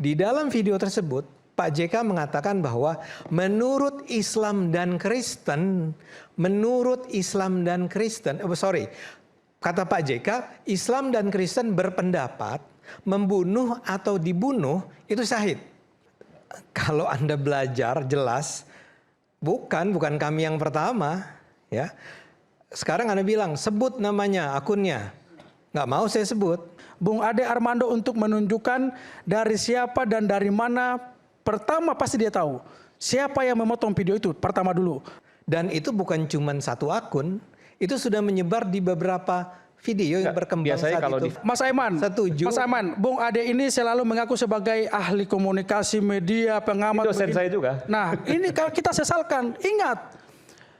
Di dalam video tersebut, Pak JK mengatakan bahwa menurut Islam dan Kristen, kata Pak JK, Islam dan Kristen berpendapat membunuh atau dibunuh itu syahid. Kalau Anda belajar jelas, bukan kami yang pertama, ya. Sekarang Anda bilang sebut namanya, akunnya, nggak mau saya sebut. Bung Ade Armando untuk menunjukkan dari siapa dan dari mana. Pertama pasti dia tahu siapa yang memotong video itu pertama dulu. Dan itu bukan cuma satu akun, itu sudah menyebar di beberapa video yang berkembang saat itu. Mas Aiman, setuju. Mas Aiman, Bung Ade ini selalu mengaku sebagai ahli komunikasi media, pengamat. Itu dosen saya juga. Nah, ini kalau kita sesalkan, ingat.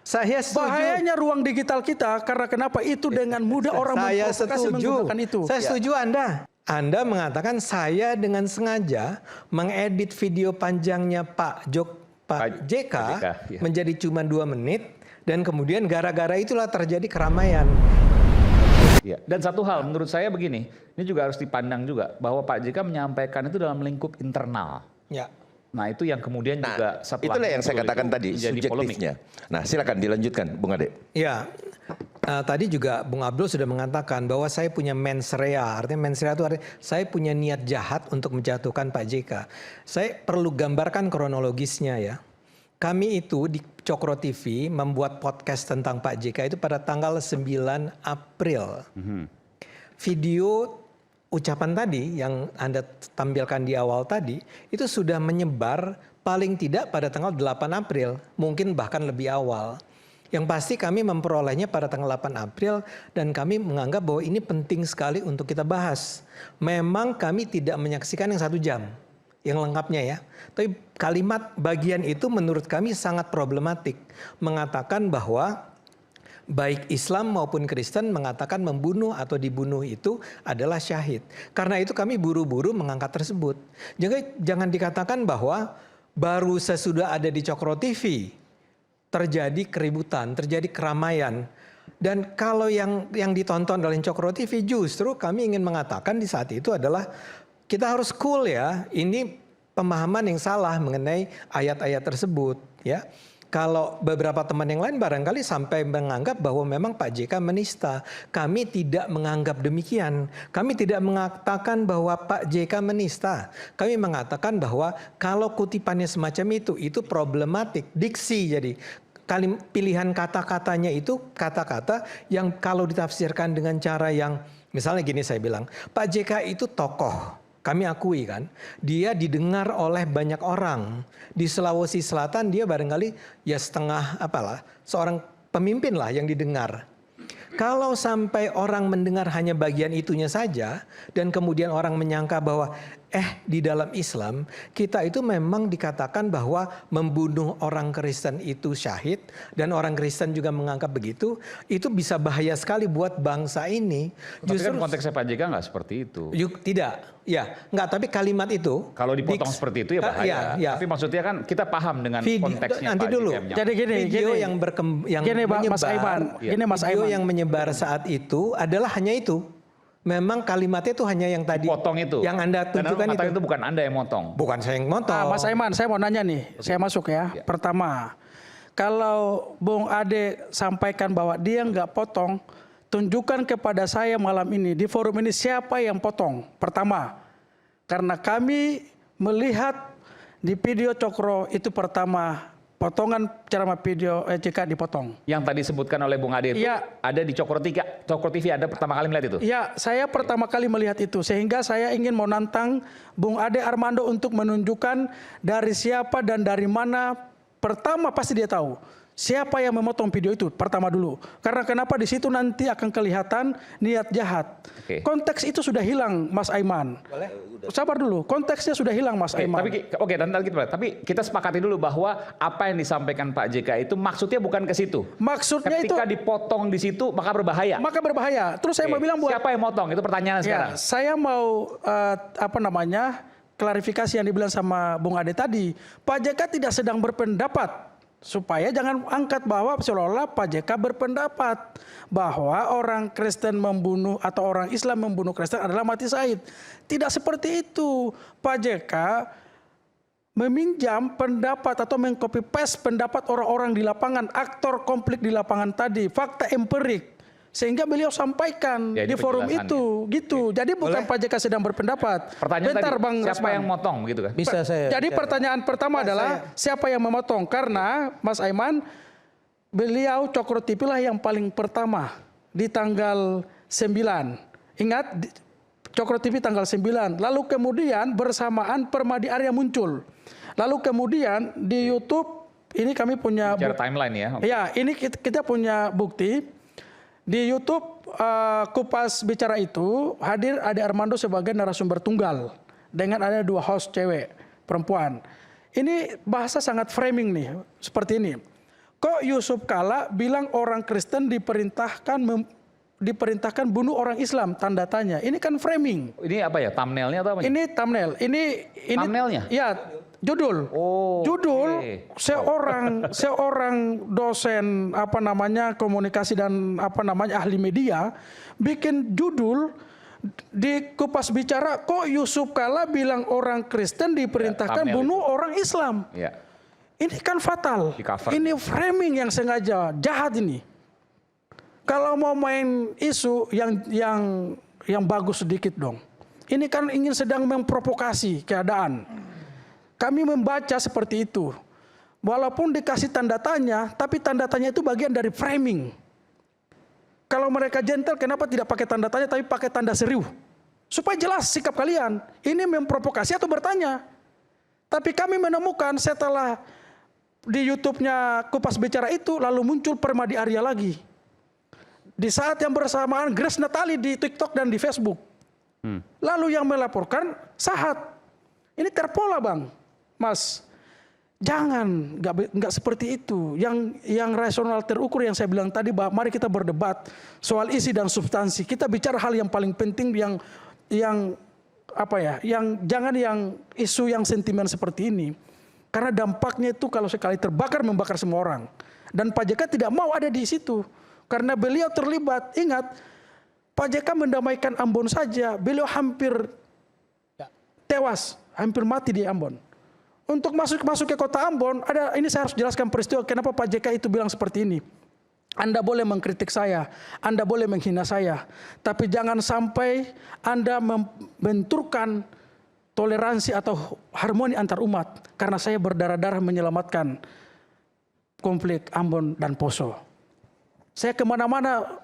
Saya setuju. Bahayanya ruang digital kita karena kenapa itu dengan mudah orang memprovokasi menggunakan itu. Saya setuju Anda. Anda mengatakan saya dengan sengaja mengedit video panjangnya Pak JK menjadi cuma 2 menit dan kemudian gara-gara itulah terjadi keramaian. Ya. Dan satu hal menurut saya begini, ini juga harus dipandang juga bahwa Pak JK menyampaikan itu dalam lingkup internal. Ya. Nah itu yang kemudian juga setelah itulah yang saya katakan tadi subjektifnya. Nah silakan dilanjutkan Bung Ade. Ya, tadi juga Bung Abdul sudah mengatakan bahwa saya punya mens rea. Artinya mens rea itu artinya saya punya niat jahat untuk menjatuhkan Pak JK. Saya perlu gambarkan kronologisnya ya. Kami itu di Cokro TV membuat podcast tentang Pak JK itu pada tanggal 9 April. Video ucapan tadi yang Anda tampilkan di awal tadi itu sudah menyebar paling tidak pada tanggal 8 April, mungkin bahkan lebih awal. Yang pasti kami memperolehnya pada tanggal 8 April dan kami menganggap bahwa ini penting sekali untuk kita bahas. Memang kami tidak menyaksikan yang 1 jam, yang lengkapnya ya. Tapi kalimat bagian itu menurut kami sangat problematik. Mengatakan bahwa baik Islam maupun Kristen mengatakan membunuh atau dibunuh itu adalah syahid. Karena itu kami buru-buru mengangkat tersebut. Jangan dikatakan bahwa baru sesudah ada di Cokro TV terjadi keributan, terjadi keramaian. Dan kalau yang ditonton dalam Cokro TV justru kami ingin mengatakan di saat itu adalah kita harus cool ya. Ini pemahaman yang salah mengenai ayat-ayat tersebut ya. Kalau beberapa teman yang lain barangkali sampai menganggap bahwa memang Pak JK menista. Kami tidak menganggap demikian. Kami tidak mengatakan bahwa Pak JK menista. Kami mengatakan bahwa kalau kutipannya semacam itu problematik. Diksi jadi. Pilihan kata-katanya itu kata-kata yang kalau ditafsirkan dengan cara yang misalnya gini saya bilang. Pak JK itu tokoh. Kami akui kan, dia didengar oleh banyak orang. Di Sulawesi Selatan dia barangkali ya setengah apalah, seorang pemimpin lah yang didengar. Kalau sampai orang mendengar hanya bagian itunya saja dan kemudian orang menyangka bahwa di dalam Islam kita itu memang dikatakan bahwa membunuh orang Kristen itu syahid dan orang Kristen juga menganggap begitu, itu bisa bahaya sekali buat bangsa ini. Justru kan konteksnya Pak JK nggak seperti itu. Tidak, ya nggak. Tapi kalimat itu kalau dipotong seperti itu ya bahaya. Ya. Tapi maksudnya kan kita paham dengan konteksnya. Nanti Pak dulu. Jadi video yang menyebar, Mas Aiman, video yang menyebar saat itu adalah hanya itu. Memang kalimatnya itu hanya yang tadi potong itu. Yang Anda tunjukkan itu bukan Anda yang motong. Bukan saya yang motong. Mas Aiman, saya mau nanya nih. Saya masuk ya. Pertama, kalau Bung Ade sampaikan bahwa dia nggak potong, tunjukkan kepada saya malam ini di forum ini siapa yang potong. Pertama, karena kami melihat di video Cokro itu pertama potongan ceramah video JK dipotong. Yang tadi disebutkan oleh Bung Ade itu ada di Cokro TV, ada pertama kali melihat itu? Ya, saya pertama kali melihat itu. Sehingga saya ingin menantang Bung Ade Armando untuk menunjukkan dari siapa dan dari mana. Pertama pasti dia tahu siapa yang memotong video itu pertama dulu. Karena kenapa di situ nanti akan kelihatan niat jahat. Konteks itu sudah hilang, Mas Aiman. Boleh? Sabar dulu, konteksnya sudah hilang, Mas Aiman. Tapi kita sepakati dulu bahwa apa yang disampaikan Pak JK itu maksudnya bukan ke situ. Maksudnya ketika dipotong di situ maka berbahaya. Maka berbahaya. Terus saya mau bilang buat siapa yang motong? Itu pertanyaan sekarang. Saya mau klarifikasi yang dibilang sama Bung Ade tadi. Pak JK tidak sedang berpendapat Supaya jangan angkat bahwa seolah-olah Pak JK berpendapat bahwa orang Kristen membunuh atau orang Islam membunuh Kristen adalah mati syahid. Tidak seperti itu. Pak JK meminjam pendapat atau mengcopy paste pendapat orang-orang di lapangan, aktor konflik di lapangan tadi, fakta empirik. Sehingga beliau sampaikan Ya, di forum itu, gitu. Jadi bukan Pak JK sedang berpendapat. Pertanyaan Bentar, tadi, Bang siapa Rasman. yang motong gitu kan? Bisa saya. Jadi pertanyaan pertama adalah siapa yang memotong? Karena Mas Aiman, beliau Cokro TV lah yang paling pertama di tanggal 9. Ingat, Cokro TV tanggal 9. Lalu kemudian bersamaan Permadi Arya muncul. Lalu kemudian di YouTube ini kami punya Bicara timeline ya. ya, ini kita punya bukti. Di YouTube Kupas Bicara itu hadir Ade Armando sebagai narasumber tunggal dengan ada 2 host cewek perempuan. Ini bahasa sangat framing nih, seperti ini. Kok Yusuf Kala bilang orang Kristen diperintahkan bunuh orang Islam, tanda tanya. Ini kan framing. Ini apa ya, thumbnailnya atau apa? Ini thumbnail. Ini Thumbnailnya? Ya, judul. Oh, Judul oke. seorang dosen komunikasi dan ahli media bikin judul di Kupas Bicara, kok Yusuf Kala bilang orang Kristen diperintahkan thumbnail bunuh orang Islam. Ya. Ini kan fatal. Di cover. Ini framing yang sengaja jahat ini. Kalau mau main isu yang bagus sedikit dong. Ini kan ingin sedang memprovokasi keadaan. Kami membaca seperti itu. Walaupun dikasih tanda tanya, tapi tanda tanya itu bagian dari framing. Kalau mereka gentle, kenapa tidak pakai tanda tanya tapi pakai tanda seru? Supaya jelas sikap kalian. Ini memprovokasi atau bertanya. Tapi kami menemukan setelah di YouTube-nya Kupas Bicara itu, lalu muncul Permadi Arya lagi. Di saat yang bersamaan Grace Natali di TikTok dan di Facebook. Lalu yang melaporkan Sahat. Ini terpola, Bang. Mas, jangan, nggak seperti itu. Yang rasional terukur yang saya bilang tadi, bahwa mari kita berdebat soal isi dan substansi. Kita bicara hal yang paling penting yang jangan yang isu yang sentimen seperti ini. Karena dampaknya itu kalau sekali terbakar membakar semua orang. Dan Pak JK tidak mau ada di situ. Karena beliau terlibat. Ingat, Pak JK mendamaikan Ambon saja, beliau hampir tewas, hampir mati di Ambon. Untuk masuk ke kota Ambon, ini saya harus jelaskan peristiwa kenapa Pak JK itu bilang seperti ini. Anda boleh mengkritik saya, Anda boleh menghina saya, tapi jangan sampai Anda membenturkan toleransi atau harmoni antar umat, karena saya berdarah-darah menyelamatkan konflik Ambon dan Poso. Saya kemana-mana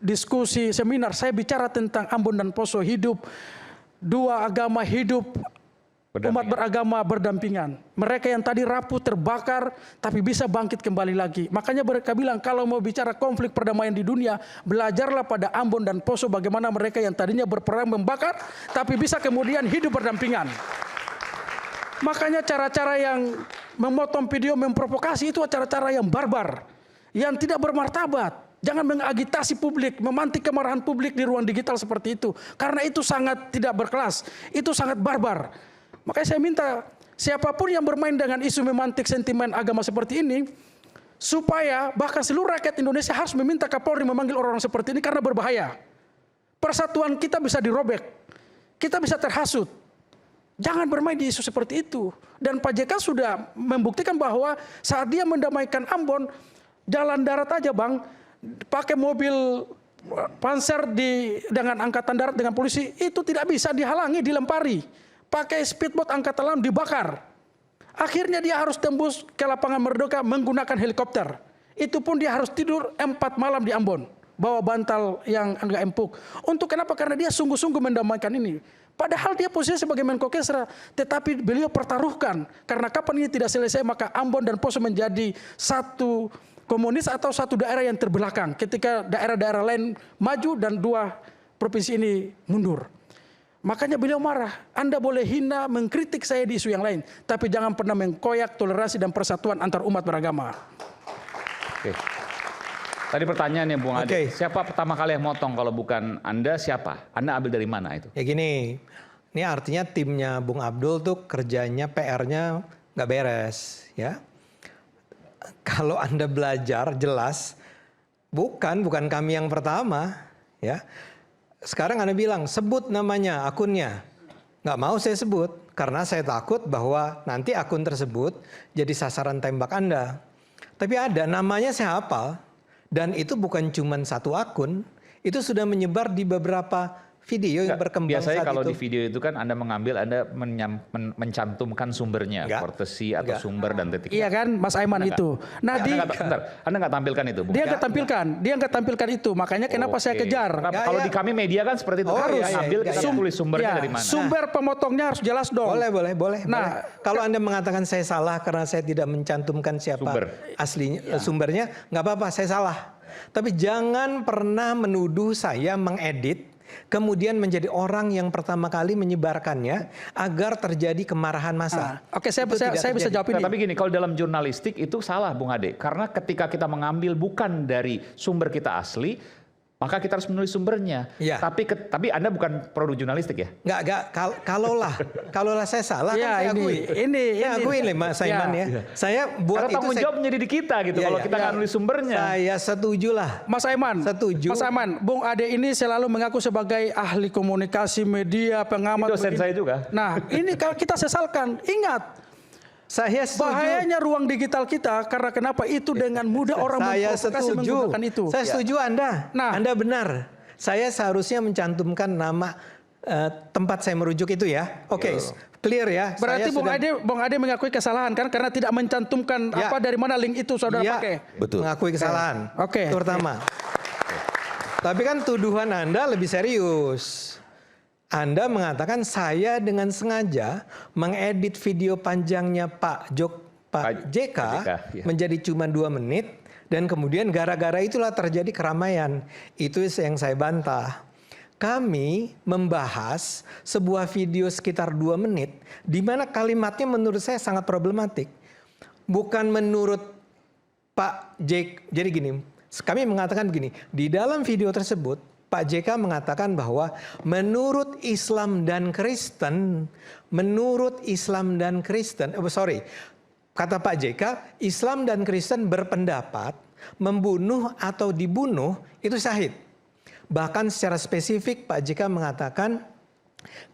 diskusi seminar, saya bicara tentang Ambon dan Poso, hidup dua agama, hidup umat beragama berdampingan. Mereka yang tadi rapuh, terbakar, tapi bisa bangkit kembali lagi. Makanya mereka bilang, kalau mau bicara konflik perdamaian di dunia, belajarlah pada Ambon dan Poso bagaimana mereka yang tadinya berperang membakar, tapi bisa kemudian hidup berdampingan. Makanya cara-cara yang memotong video, memprovokasi itu cara-cara yang barbar, yang tidak bermartabat. Jangan mengagitasi publik, memantik kemarahan publik di ruang digital seperti itu. Karena itu sangat tidak berkelas, itu sangat barbar. Makanya saya minta siapapun yang bermain dengan isu memantik sentimen agama seperti ini, supaya bahkan seluruh rakyat Indonesia harus meminta Kapolri memanggil orang-orang seperti ini karena berbahaya. Persatuan kita bisa dirobek, kita bisa terhasut. Jangan bermain di isu seperti itu. Dan Pak JK sudah membuktikan bahwa saat dia mendamaikan Ambon, jalan darat aja Bang, pakai mobil panser dengan angkatan darat dengan polisi, itu tidak bisa dihalangi, dilempari. Pakai speedboat angkatan laut dibakar. Akhirnya dia harus tembus ke lapangan Merdeka menggunakan helikopter. Itu pun dia harus tidur 4 malam di Ambon. Bawa bantal yang agak empuk. Untuk kenapa? Karena dia sungguh-sungguh mendamaikan ini. Padahal dia posisinya sebagai Menko Kesra. Tetapi beliau pertaruhkan. Karena kapan ini tidak selesai, maka Ambon dan Poso menjadi satu komunis atau satu daerah yang terbelakang. Ketika daerah-daerah lain maju dan 2 provinsi ini mundur. Makanya beliau marah. Anda boleh hina, mengkritik saya di isu yang lain, tapi jangan pernah mengkoyak toleransi dan persatuan antar umat beragama. Oke. Tadi pertanyaannya Bung Ade, siapa pertama kali yang motong kalau bukan Anda, siapa? Anda ambil dari mana itu? Ya gini, ini artinya timnya Bung Abdul tuh kerjanya, PR-nya nggak beres, ya. Kalau Anda belajar jelas, bukan kami yang pertama, ya. Sekarang Anda bilang sebut namanya, akunnya, nggak mau saya sebut karena saya takut bahwa nanti akun tersebut jadi sasaran tembak Anda. Tapi ada namanya saya hafal dan itu bukan cuma satu akun, itu sudah menyebar di beberapa video yang berkembang biasanya saat kalau itu. di video itu kan Anda mengambil, Anda mencantumkan sumbernya, Enggak. courtesy atau Enggak. sumber dan titik. Iya kan, Mas Aiman itu. Nah, Anda nggak tampilkan itu, Bung? dia nggak tampilkan itu. Makanya kenapa saya Oke. kejar? Karena Ya, kalau ya. di kami media kan seperti itu. Oh, Harus iya, ambil, iya, kita iya. tulis sumbernya Ya, dari mana. sumber pemotongnya harus jelas dong. Boleh. Kalau Anda mengatakan saya salah karena saya tidak mencantumkan siapa Sumber. aslinya, sumbernya, nggak apa-apa, saya salah. Tapi jangan pernah menuduh saya mengedit, kemudian menjadi orang yang pertama kali menyebarkannya agar terjadi kemarahan massa. Oke, saya Itu tidak bisa terjadi. jawab ini. Nah, tapi gini, kalau dalam jurnalistik itu salah, Bung Ade. Karena ketika kita mengambil bukan dari sumber kita asli, maka kita harus menulis sumbernya. Iya. Tapi Anda bukan produk jurnalistik ya? Nggak, kalaulah saya salah, Ya, kan saya akui. Saya akuin nih Mas Saiman ya. Saya buat Karena itu tanggung jawab menjadi di kita gitu. Iya, Kalau iya. kita nggak nulis sumbernya. Saya setuju lah. Mas Aiman, Setuju. Mas Aiman, Bung Ade ini selalu mengaku sebagai ahli komunikasi media, pengamat. Itu dosen saya juga. Nah, ini kalau kita sesalkan, ingat Saya setuju. bahayanya ruang digital kita karena kenapa itu dengan mudah orang Saya memprovokasi setuju. menggunakan itu. Saya setuju Anda. Nah. Anda benar. Saya seharusnya mencantumkan nama tempat saya merujuk itu ya. Oke, clear ya. Berarti Saya Bung Ade mengakui kesalahan kan karena tidak mencantumkan Ya. apa dari mana link itu saudara Iya, pakai. Betul. mengakui kesalahan. Oke. Itu pertama. Tapi kan tuduhan Anda lebih serius. Anda mengatakan saya dengan sengaja mengedit video panjangnya Pak JK ya. menjadi cuma 2 menit dan kemudian gara-gara itulah terjadi keramaian. Itu yang saya bantah. Kami membahas sebuah video sekitar 2 menit di mana kalimatnya menurut saya sangat problematik. Bukan menurut Pak JK. Jadi gini, kami mengatakan begini, di dalam video tersebut Pak JK mengatakan bahwa menurut Islam dan Kristen, kata Pak JK, Islam dan Kristen berpendapat membunuh atau dibunuh itu syahid. Bahkan secara spesifik Pak JK mengatakan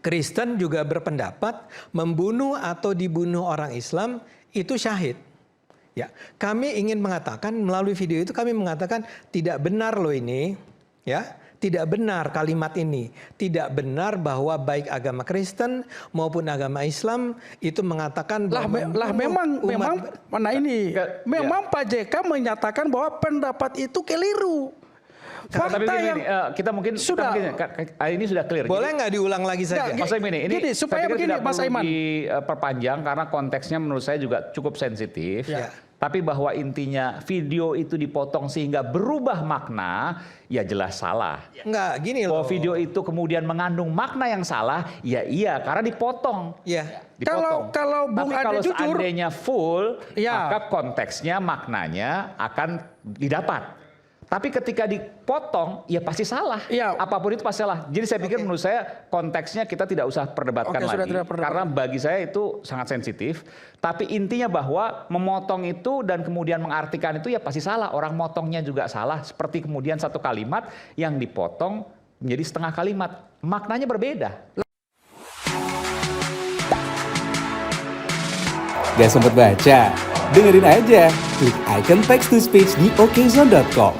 Kristen juga berpendapat membunuh atau dibunuh orang Islam itu syahid. Ya, kami ingin mengatakan melalui video itu kami mengatakan tidak benar loh ini, ya. Tidak benar kalimat ini. Tidak benar bahwa baik agama Kristen maupun agama Islam itu mengatakan bahwa memang Pak JK menyatakan bahwa pendapat itu keliru. Tapi Fakta begini, yang kita mungkin ini sudah clear. boleh nggak diulang lagi saja? Mas Aiman, ini Gini, supaya saya pikir begini, tidak Mas perlu Aiman. diperpanjang karena konteksnya menurut saya juga cukup sensitif. Ya. Tapi bahwa intinya video itu dipotong sehingga berubah makna, ya jelas salah. Enggak, gini loh. Bahwa video itu kemudian mengandung makna yang salah, ya iya karena dipotong. Ya. Dipotong. Kalau Bung Tapi Ade kalau jujur, seandainya full, Ya. maka konteksnya, maknanya akan didapat. Tapi ketika dipotong, ya pasti salah. Ya. Apapun itu pasti salah. Jadi saya pikir menurut saya konteksnya kita tidak usah perdebatkan Oke, sudah lagi. tidak perdebatkan. Karena bagi saya itu sangat sensitif. Tapi intinya bahwa memotong itu dan kemudian mengartikan itu ya pasti salah. Orang motongnya juga salah. Seperti kemudian satu kalimat yang dipotong menjadi setengah kalimat. Maknanya berbeda. Gak sempet baca? Dengerin aja, klik icon text to speech di okezone.com.